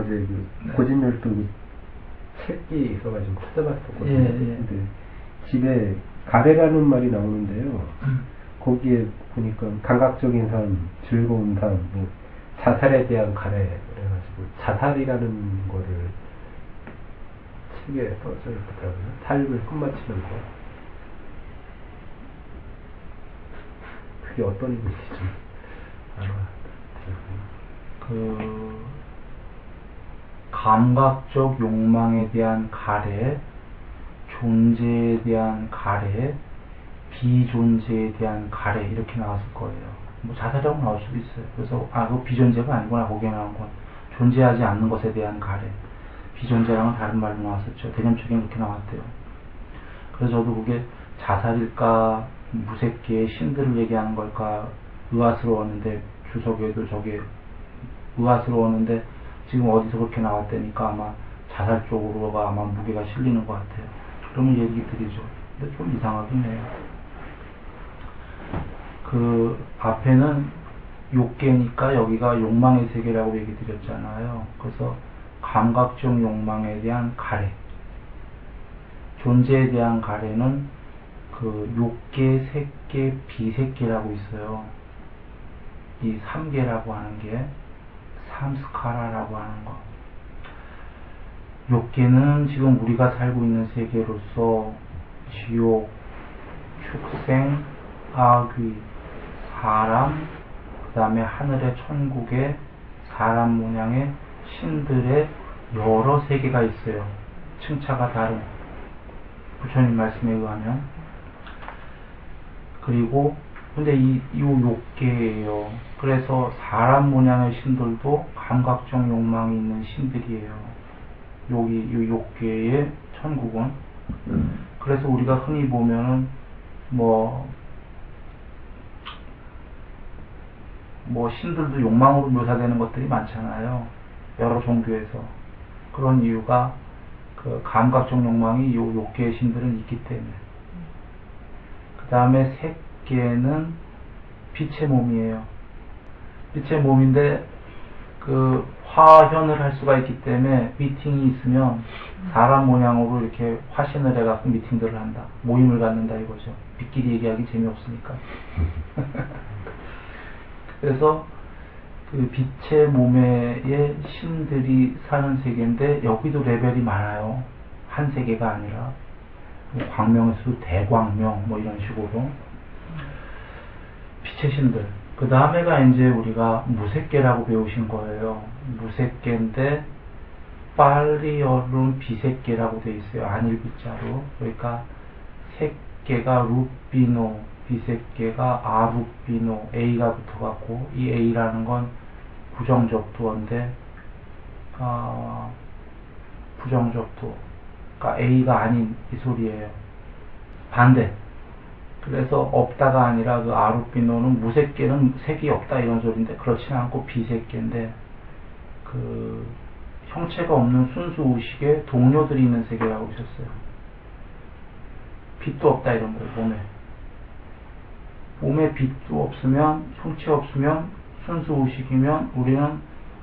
어제 그 고진열도 책이 있어가지고 찾아봤었거든요. 근데 집에 가래라는 말이 나오는데요. 거기에 보니까 감각적인 삶, 즐거운 삶, 뭐 자살에 대한 가래 그래가지고 자살이라는 거를 책에 써져 있더라고요. 삶을 끝마치는 거. 그게 어떤 의미인지 좀 그 감각적 욕망에 대한 가래, 존재에 대한 가래, 비존재에 대한 가래 이렇게 나왔을 거예요. 뭐 자살이라고 나올 수도 있어요. 그래서 그 비존재가 아니구나. 거기에 나온 건 존재하지 않는 것에 대한 가래. 비존재랑은 다른 말로 나왔었죠. 대념책에 그렇게 나왔대요. 그래서 저도 그게 자살일까 무색계의 신들을 얘기하는 걸까 의아스러웠는데 주석에도 저게 의아스러웠는데 지금 어디서 그렇게 나왔다니까 아마 자살 쪽으로가 아마 무게가 실리는 것 같아요. 그러면 얘기 드리죠. 근데 좀 이상하긴 해요. 그 앞에는 욕계니까 여기가 욕망의 세계라고 얘기 드렸잖아요. 그래서 감각적 욕망에 대한 가래, 존재에 대한 가래는 그 욕계, 색계, 비색계라고 있어요. 이 3계라고 하는 게 삼스카라라고 하는 거. 욕계는 지금 우리가 살고 있는 세계로서 지옥, 축생, 아귀, 사람, 그 다음에 하늘의 천국의 사람 모양의 신들의 여러 세계가 있어요. 층차가 다른 부처님 말씀에 의하면. 그리고 근데 이 욕계예요. 그래서 사람 모양의 신들도 감각적 욕망이 있는 신들이에요. 여기 이 욕계의 천국은. 그래서 우리가 흔히 보면은 뭐 신들도 욕망으로 묘사되는 것들이 많잖아요. 여러 종교에서. 그런 이유가 그 감각적 욕망이 이 욕계의 신들은 있기 때문에. 그 다음에 색계는 빛의 몸이에요. 빛의 몸인데 그 화현을 할 수가 있기 때문에 미팅이 있으면 사람 모양으로 이렇게 화신을 해갖고 미팅들을 한다. 모임을 갖는다 이거죠. 빛끼리 얘기하기 재미없으니까. 그래서 그 빛의 몸의 신들이 사는 세계인데 여기도 레벨이 많아요. 한 세계가 아니라 광명에서도 대광명 뭐 이런 식으로 빛의 신들. 그 다음에가 이제 우리가 무색계라고 배우신 거예요. 무색계인데 팔리어로는 비색계라고 되어 있어요. 안일비자로. 그러니까 색계가 루비노, 비색계가 아루비노, A가 붙어갖고 이 A라는 건 부정적도인데 부정적도, 그러니까 A가 아닌 이 소리예요. 반대. 그래서 없다가 아니라 그 아루비노는 무색계는 색이 없다 이런 소리인데 그렇지 않고 비색계인데 그 형체가 없는 순수 의식에 동료들이 있는 세계라고 하셨어요. 빛도 없다 이런 거예요. 몸에 빛도 없으면, 형체 없으면 순수 의식이면 우리는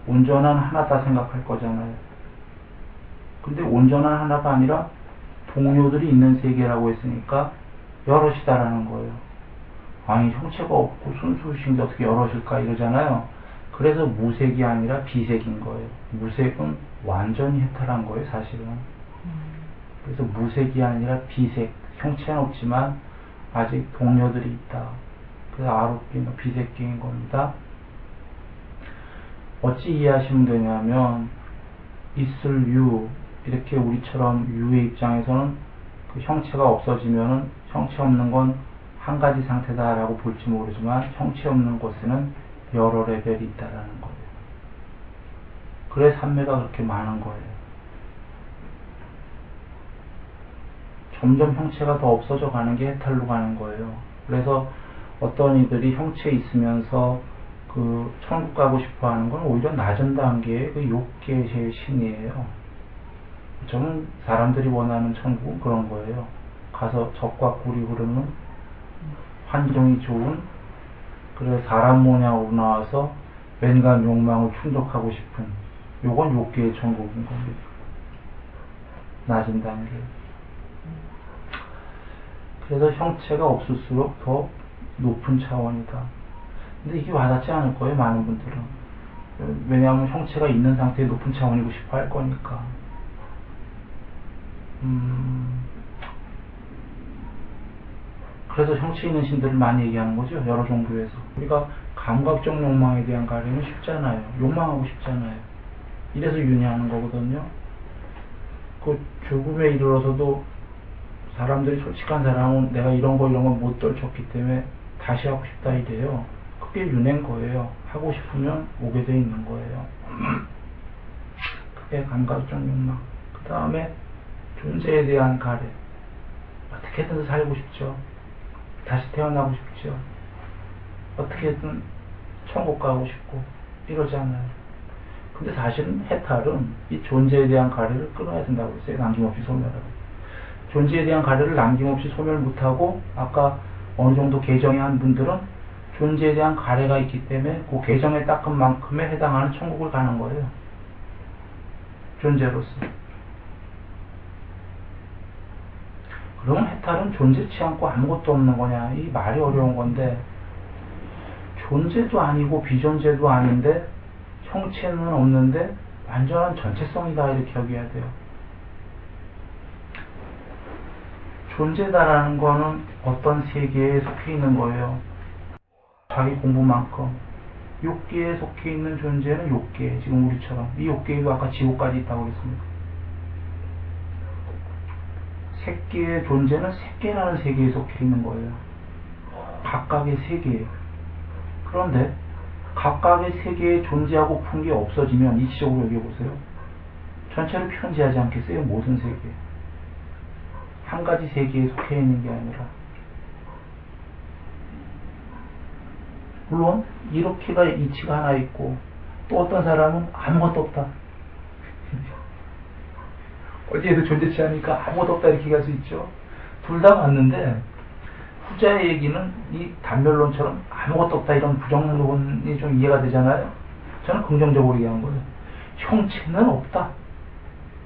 온전한 하나다 생각할 거잖아요. 근데 온전한 하나가 아니라 동료들이 있는 세계라고 했으니까 여럿이다라는 거예요. 아니 형체가 없고 순수 의식인데 어떻게 여럿일까 이러잖아요. 그래서 무색이 아니라 비색인 거예요. 무색은 완전히 해탈한 거예요 사실은. 그래서 무색이 아니라 비색, 형체는 없지만 아직 동료들이 있다. 그래서 아롭기는 비색계인 겁니다. 어찌 이해하시면 되냐면 있을 유, 이렇게 우리처럼 유의 입장에서는 그 형체가 없어지면은 형체 없는 건 한 가지 상태다라고 볼지 모르지만 형체 없는 곳에는 여러 레벨이 있다라는 거예요. 그래서 삼매가 그렇게 많은 거예요. 점점 형체가 더 없어져 가는 게 해탈로 가는 거예요. 그래서 어떤 이들이 형체 있으면서 그 천국 가고 싶어 하는 건 오히려 낮은 단계의 그 욕계의 신이에요. 저는 사람들이 원하는 천국은 그런 거예요. 가서 젖과 꿀이 흐르는 환경이 좋은, 그래서 사람 모양으로 나와서 왠간 욕망을 충족하고 싶은 요건 욕계의 천국인 겁니다. 낮은 단계. 그래서 형체가 없을수록 더 높은 차원이다. 근데 이게 와닿지 않을 거예요, 많은 분들은. 왜냐하면 형체가 있는 상태의 높은 차원이고 싶어 할 거니까. 그래서 형체 있는 신들을 많이 얘기하는 거죠, 여러 종교에서. 우리가 감각적 욕망에 대한 가르는 쉽잖아요. 욕망하고 싶잖아요. 이래서 윤회하는 거거든요. 그 죽음에 이르러서도 사람들이 솔직한 사람은 내가 이런 거 못 떨쳤기 때문에 다시 하고 싶다 이래요. 그게 윤회인 거예요. 하고 싶으면 오게 돼 있는 거예요. 그게 감각적 욕망. 그 다음에 존재에 대한 가래. 어떻게든 살고 싶죠. 다시 태어나고 싶죠. 어떻게든 천국 가고 싶고 이러잖아요. 근데 사실은 해탈은 이 존재에 대한 가래를 끊어야 된다고 했어요. 남김없이 소멸하고. 존재에 대한 가래를 남김없이 소멸 못하고 아까 어느 정도 개정이 한 분들은 존재에 대한 가래가 있기 때문에 그 개정에 닦은 만큼에 해당하는 천국을 가는 거예요. 존재로서. 그러면 해탈은 존재치 않고 아무것도 없는 거냐? 이 말이 어려운 건데 존재도 아니고 비존재도 아닌데 형체는 없는데 완전한 전체성이다 이렇게 여겨야 돼요. 존재다라는 거는 어떤 세계에 속해 있는 거예요. 자기 공부만큼. 욕계에 속해 있는 존재는 욕계. 지금 우리처럼. 이 욕계에도 아까 지옥까지 있다고 했습니다. 색계의 존재는 색계라는 세계에 속해 있는 거예요. 각각의 세계. 그런데 각각의 세계에 존재하고 푼 게 없어지면 이치적으로 여겨보세요. 전체를 편지하지 않겠어요? 모든 세계. 한 가지 세계에 속해 있는 게 아니라. 물론 이렇게가 이치가 하나 있고 또 어떤 사람은 아무것도 없다. 어디에도 존재치 않으니까 아무것도 없다 이렇게 갈 수 있죠. 둘 다 맞는데 후자의 얘기는 이 단멸론처럼 아무것도 없다 이런 부정론이 좀 이해가 되잖아요. 저는 긍정적으로 얘기한 거예요. 형체는 없다.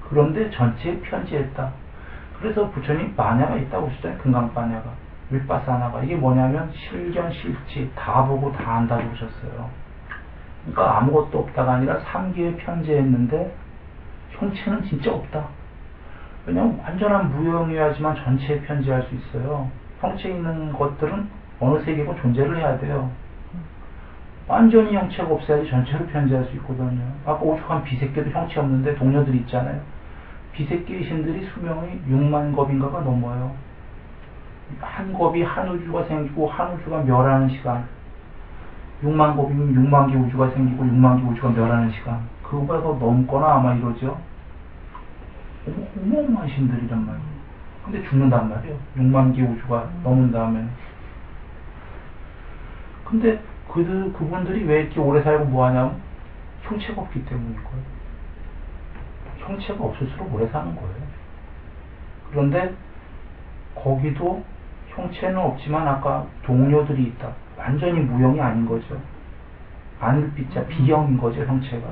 그런데 전체에 편지했다. 그래서 부처님 반야가 있다고 하셨잖아요. 금강반야가. 윗바사나가. 이게 뭐냐면 실견, 실지 다 보고 다 안다고 하셨어요. 그러니까 아무것도 없다가 아니라 3개에 편지했는데 형체는 진짜 없다. 왜냐면 완전한 무형이어야지만 전체에 편지할 수 있어요. 형체 있는 것들은 어느 세계고 존재를 해야 돼요. 완전히 형체가 없어야지 전체로 편지할 수 있거든요. 아까 오죽한 비색계도 형체 없는데 동료들이 있잖아요. 비색계의 신들이 수명이 6만 겁인가가 넘어요. 한 겁이 한 우주가 생기고 한 우주가 멸하는 시간. 6만 겁이면 6만 개 우주가 생기고 6만 개 우주가 멸하는 시간. 그거보다 더 넘거나 아마 이러죠. 어마어마한 신들이란 말이에요. 근데 죽는단 말이에요. 6만 개 우주가 넘은 다음에. 근데 그분들이 왜 이렇게 오래 살고 뭐하냐면 형체가 없기 때문인 거예요. 형체가 없을수록 오래 사는 거예요. 그런데 거기도 형체는 없지만 아까 동료들이 있다. 완전히 무형이 아닌 거죠. 아닐빛자 비형인 거죠, 형체가.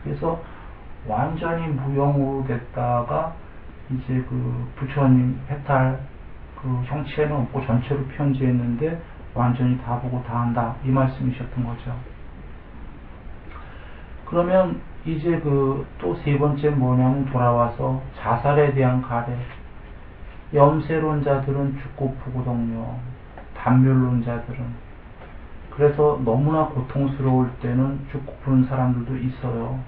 그래서 완전히 무형으로 됐다가 이제 그 부처님 해탈 그 형체는 없고 전체로 편지했는데 완전히 다 보고 다 한다 이 말씀이셨던 거죠. 그러면 이제 그 또 세 번째 뭐냐면 돌아와서 자살에 대한 가래. 염세론자들은 죽고 부고동료, 단멸론자들은 그래서 너무나 고통스러울 때는 죽고 푸는 사람들도 있어요.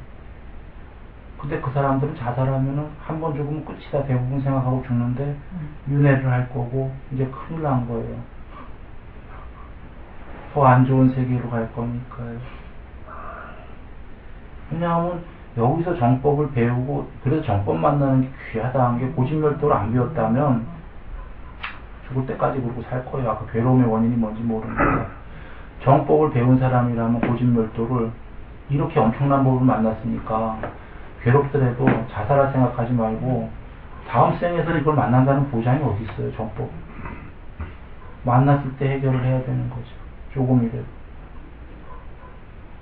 근데 그 사람들은 자살하면은 한 번 죽으면 끝이다 대부분 생각하고 죽는데 윤회를 할 거고 이제 큰일 난 거예요. 더 안 좋은 세계로 갈 거니까요. 왜냐하면 여기서 정법을 배우고 그래서 정법 만나는 게 귀하다는 게 고집멸도를 안 배웠다면 죽을 때까지 그러고 살 거예요. 아까 괴로움의 원인이 뭔지 모르는데 정법을 배운 사람이라면 고집멸도를 이렇게 엄청난 법을 만났으니까 괴롭더라도 자살할 생각하지 말고 다음 생에서 이걸 만난다는 보장이 어디 있어요. 정법 만났을 때 해결을 해야 되는 거죠. 조금이라도.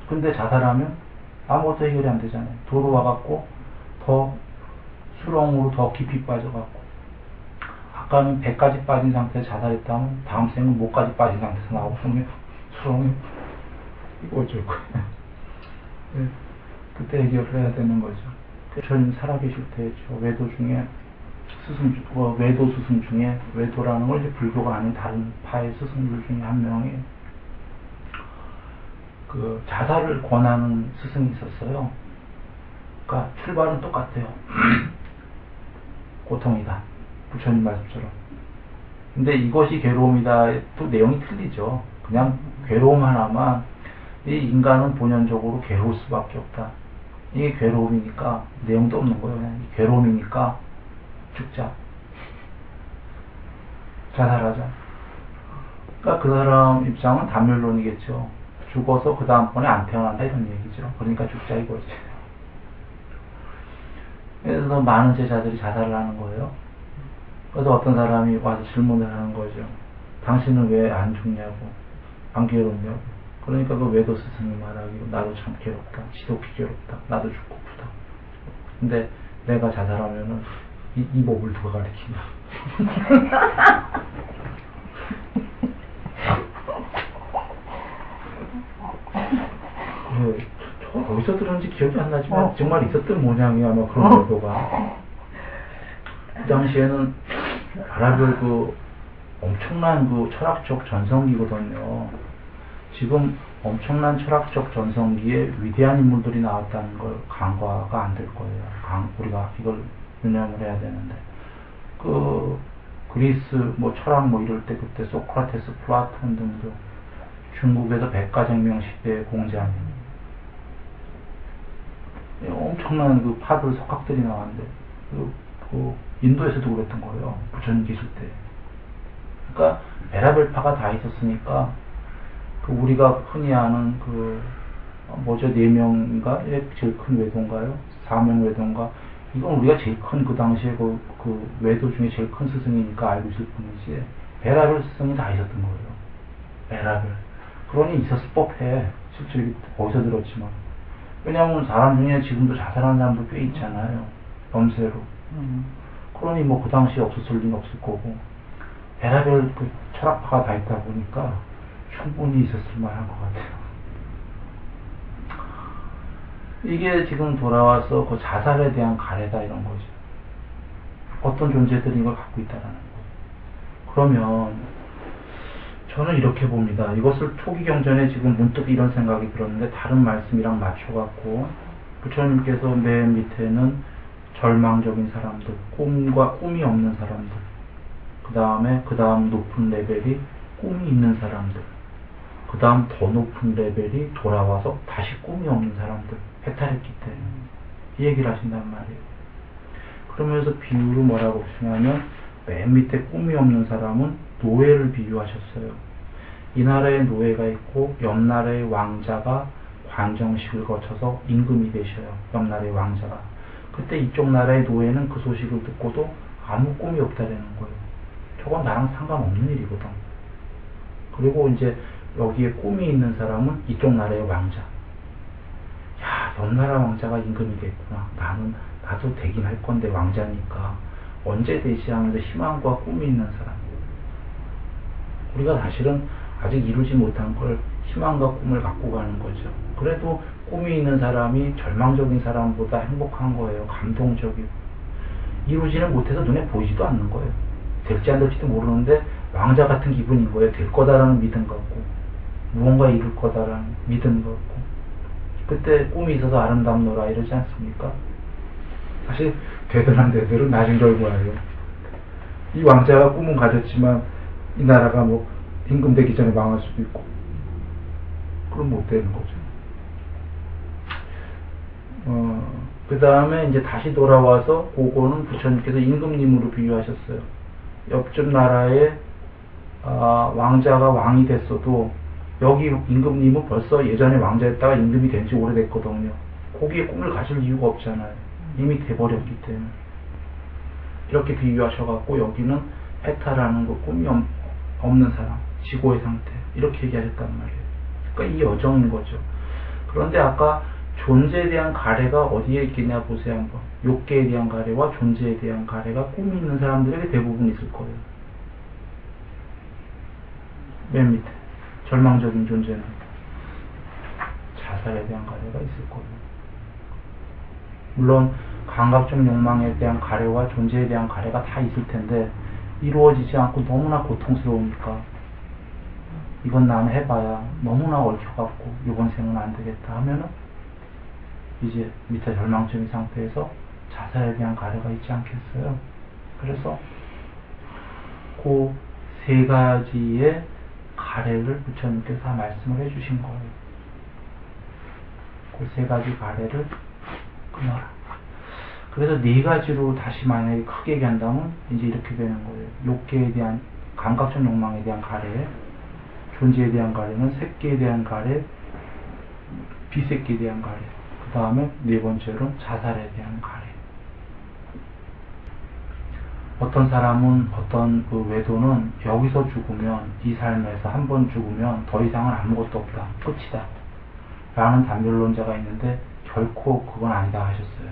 근데 자살하면 아무것도 해결이 안 되잖아요. 도로 와갖고 더 수렁으로 더 깊이 빠져갖고, 아까는 배까지 빠진 상태에서 자살했다면 다음 생은 목까지 빠진 상태에서 나오고 수렁에 이거 어쩔 거야. 네. 그때 해결을 해야 되는 거죠. 부처님 살아계실 때 외도 중에 외도 스승 중에, 외도라는 걸 이제 불교가 아닌 다른 파의 스승들 중에 한 명이 그 자살을 권하는 스승이 있었어요. 그러니까 출발은 똑같아요. 고통이다, 부처님 말씀처럼. 근데 이것이 괴로움이다, 또 내용이 틀리죠. 그냥 괴로움 하나만, 이 인간은 본연적으로 괴로울 수밖에 없다. 이게 괴로움이니까, 내용도 없는 거예요. 그냥 괴로움이니까 죽자, 자살하자. 그러니까 그 사람 입장은 단멸론이겠죠. 죽어서 그 다음번에 안 태어난다 이런 얘기죠. 그러니까 죽자 이거지. 그래서 많은 제자들이 자살을 하는 거예요. 그래서 어떤 사람이 와서 질문을 하는 거죠. 당신은 왜 안 죽냐고, 안 괴롭냐고. 그러니까 그 외도 스승이 말하기로, 나도 참 괴롭다, 지독히 괴롭다, 나도 죽고프다. 근데 내가 자살하면은 이 법을 누가 가르치냐. 저 어디서 들었는지 기억이 안 나지만 정말 있었던 모양이야, 아마 그런 외도가. 그 당시에는 별의별 그 엄청난 그 철학적 전성기거든요. 지금 엄청난 철학적 전성기에 위대한 인물들이 나왔다는 걸 간과가 안 될 거예요. 우리가 이걸 유념을 해야 되는데, 그 그리스 뭐 철학 뭐 이럴 때 그때 소크라테스, 플라톤 등도 중국에서 백가쟁명 시대의 공자님, 엄청난 그 파들 석학들이 나왔는데, 그 인도에서도 그랬던 거예요. 부처님 계실 때. 그러니까 베라벨 파가 다 있었으니까, 그 우리가 흔히 아는 그 뭐죠, 4명인가 제일 큰 외도인가요? 4명 외도인가? 이건 우리가 제일 큰, 그 당시에 그 외도 중에 제일 큰 스승이니까 알고 있을 뿐이지, 베라벨 스승이 다 있었던 거예요. 베라벨. 그러니 있었을 법해. 실제 어디서 들었지만. 왜냐하면 사람 중에 지금도 자살하는 사람도 꽤 있잖아요. 범죄로. 그러니 뭐 그 당시에 없었을 리는 없을 거고, 베라벨 그 철학파가 다 있다 보니까 충분히 있었을 만한 것 같아요. 이게 지금 돌아와서 그 자살에 대한 가래다 이런 거죠. 어떤 존재들이 이걸 갖고 있다라는 거예요. 그러면 저는 이렇게 봅니다. 이것을 초기 경전에 지금 문득 이런 생각이 들었는데, 다른 말씀이랑 맞춰갖고 부처님께서 맨 밑에는 절망적인 사람들, 꿈이 없는 사람들, 그 다음 높은 레벨이 꿈이 있는 사람들, 그 다음 더 높은 레벨이 돌아와서 다시 꿈이 없는 사람들, 해탈했기 때문에 이 얘기를 하신단 말이에요. 그러면서 비유로 뭐라고 하시냐면, 맨 밑에 꿈이 없는 사람은 노예를 비유하셨어요. 이 나라에 노예가 있고 옆 나라의 왕자가 관정식을 거쳐서 임금이 되셔요. 옆 나라의 왕자가. 그때 이쪽 나라의 노예는 그 소식을 듣고도 아무 꿈이 없다라는 거예요. 저건 나랑 상관없는 일이거든. 그리고 이제 여기에 꿈이 있는 사람은 이쪽 나라의 왕자. 야, 옆 나라 왕자가 임금이 됐구나. 나도 되긴 할 건데 왕자니까 언제 되지 하면서 희망과 꿈이 있는 사람. 우리가 사실은 아직 이루지 못한 걸 희망과 꿈을 갖고 가는 거죠. 그래도 꿈이 있는 사람이 절망적인 사람보다 행복한 거예요. 감동적이고. 이루지는 못해서 눈에 보이지도 않는 거예요. 될지 안 될지도 모르는데 왕자 같은 기분인 거예요. 될 거다라는 믿음 갖고, 무언가 이룰 거다라는 믿음 갖고. 그때 꿈이 있어서 아름답노라 이러지 않습니까? 사실 되더란 데들은 나중 결과예요. 이 왕자가 꿈은 가졌지만 이 나라가 뭐 임금 되기 전에 망할 수도 있고, 그럼 못 되는 거죠. 그 다음에 이제 다시 돌아와서 그거는 부처님께서 임금님으로 비유하셨어요. 옆집 나라에 왕자가 왕이 됐어도 여기 임금님은 벌써 예전에 왕자였다가 임금이 된 지 오래됐거든요. 거기에 꿈을 가질 이유가 없잖아요. 이미 돼버렸기 때문에. 이렇게 비유하셔갖고 여기는 해탈하는 거, 꿈이 없는 사람, 지고의 상태, 이렇게 얘기하셨단 말이에요. 그러니까 이 여정인 거죠. 그런데 아까 존재에 대한 가래가 어디에 있겠냐 보세요 한번. 욕계에 대한 가래와 존재에 대한 가래가 꿈이 있는 사람들에게 대부분 있을 거예요. 맨 밑에 절망적인 존재는 자살에 대한 가래가 있을 거예요. 물론 감각적 욕망에 대한 가래와 존재에 대한 가래가 다 있을 텐데 이루어지지 않고 너무나 고통스러우니까 이건 나는 해봐야 너무나 얽혀갖고 이번 생은 안 되겠다 하면은 이제 밑에 절망적인 상태에서 자살에 대한 가래가 있지 않겠어요? 그래서 그 세 가지의 가래를 부처님께서 다 말씀을 해주신 거예요. 그 세 가지 가래를 끊어라. 그래서 네 가지로 다시 만약에 크게 얘기한다면 이제 이렇게 되는 거예요. 욕계에 대한 감각적 욕망에 대한 가래, 존재에 대한 가래는 색계에 대한 가래, 비색계에 대한 가래. 그 다음에 네 번째로는 자살에 대한 가래. 어떤 사람은 어떤 그 외도는 여기서 죽으면 이 삶에서 한 번 죽으면 더 이상은 아무것도 없다. 끝이다. 라는 담멸론자가 있는데 결코 그건 아니다 하셨어요.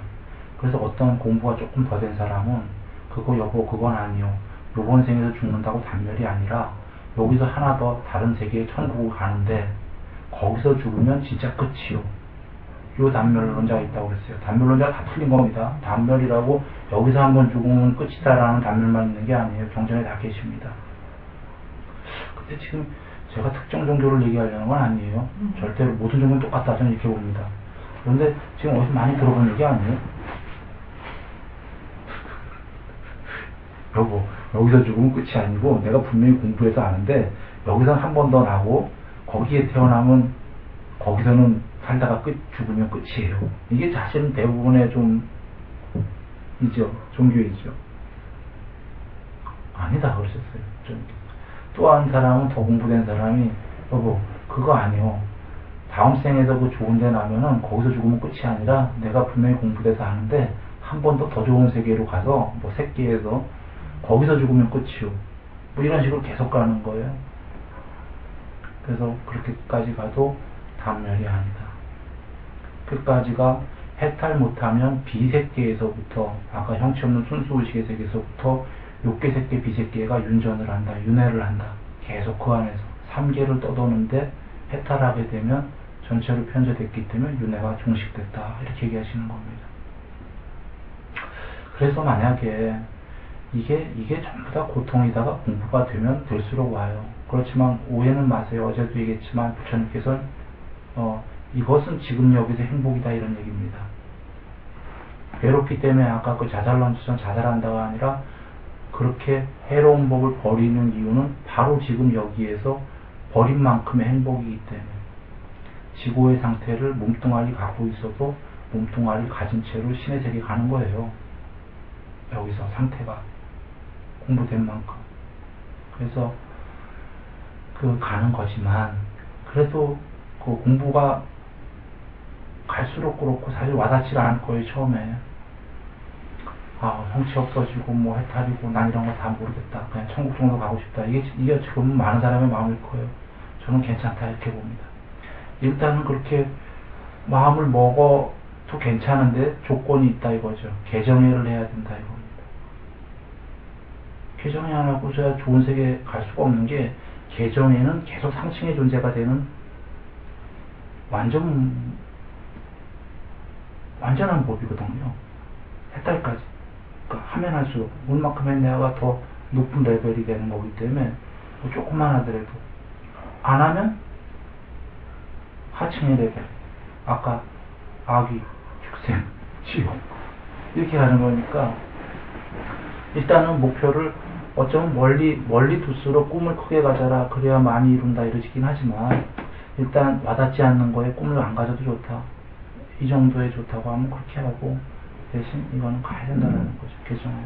그래서 어떤 공부가 조금 더 된 사람은 그거 여보 그건 아니요. 요번 생에서 죽는다고 단멸이 아니라 여기서 하나 더 다른 세계의 천국을 가는데 거기서 죽으면 진짜 끝이요. 요 단멸론자가 있다고 그랬어요. 단멸론자가 다 틀린 겁니다. 단멸이라고 여기서 한번 죽으면 끝이다라는 단멸만 있는 게 아니에요. 경전에 다 계십니다. 근데 지금 제가 특정 종교를 얘기하려는 건 아니에요. 절대로 모든 종교는 똑같다 저는 이렇게 봅니다. 그런데 지금 어디서 많이 들어본 얘기 아니에요? 여보 여기서 죽으면 끝이 아니고 내가 분명히 공부해서 아는데 여기서 한 번 더 나고 거기에 태어나면 거기서는 살다가 죽으면 끝이에요. 이게 사실은 대부분의 종교이죠. 아니다 그러셨어요. 또 한 사람은 더 공부된 사람이 여보 그거 아니요. 다음 생에서 그 좋은 데 나면은 거기서 죽으면 끝이 아니라 내가 분명히 공부돼서 아는데 한 번 더 좋은 세계로 가서 뭐 새끼에서 거기서 죽으면 끝이요. 뭐 이런 식으로 계속 가는 거예요. 그래서 그렇게까지 가도 단멸이 아니다. 끝까지가 해탈 못하면 비색계에서부터 아까 형체 없는 순수의식의 세계에서부터 욕계색계 비색계가 윤전을 한다. 윤회를 한다. 계속 그 안에서 3계를 떠도는데 해탈하게 되면 전체로 편제됐기 때문에 윤회가 종식됐다. 이렇게 얘기하시는 겁니다. 그래서 만약에 이게 전부 다 고통이다가 공부가 되면 될수록 와요. 그렇지만 오해는 마세요. 어제도 얘기했지만 부처님께서는 이것은 지금 여기서 행복이다 이런 얘기입니다. 괴롭기 때문에 아까 그 자살론처럼 자살한다가 아니라 그렇게 해로운 법을 버리는 이유는 바로 지금 여기에서 버린 만큼의 행복이기 때문에 지고의 상태를 몸뚱아리 갖고 있어도 몸뚱아리 가진 채로 신의 세계 가는 거예요. 여기서 상태가 공부된 만큼. 그래서 그 가는 거지만 그래도 그 공부가 갈수록 그렇고 사실 와닿지가 않을 거예요. 처음에 형체 없어지고 뭐 해탈이고 난 이런 거 다 모르겠다. 그냥 천국 정도 가고 싶다. 이게 지금 많은 사람의 마음일 거예요. 저는 괜찮다 이렇게 봅니다. 일단은 그렇게 마음을 먹어도 괜찮은데 조건이 있다 이거죠. 개정회를 해야 된다 이겁니다. 개정회 안 하고 저 좋은 세계 갈 수가 없는 게 개정회는 계속 상층의 존재가 되는 완전한 법이거든요. 해탈까지. 그러니까 하면 할수록 물만큼 했냐가 더 높은 레벨이 되는 거기 때문에 뭐 조금만 하더라도 안 하면 하층의 레벨. 아까 아귀, 축생, 지옥 이렇게 가는 거니까 일단은 목표를 어쩌면 멀리 둘수록 꿈을 크게 가져라. 그래야 많이 이룬다 이러시긴 하지만 일단 와닿지 않는 거에 꿈을 안 가져도 좋다. 이 정도에 좋다고 하면 그렇게 하고 대신 이거는 가야 된다는 거죠. 개정으로.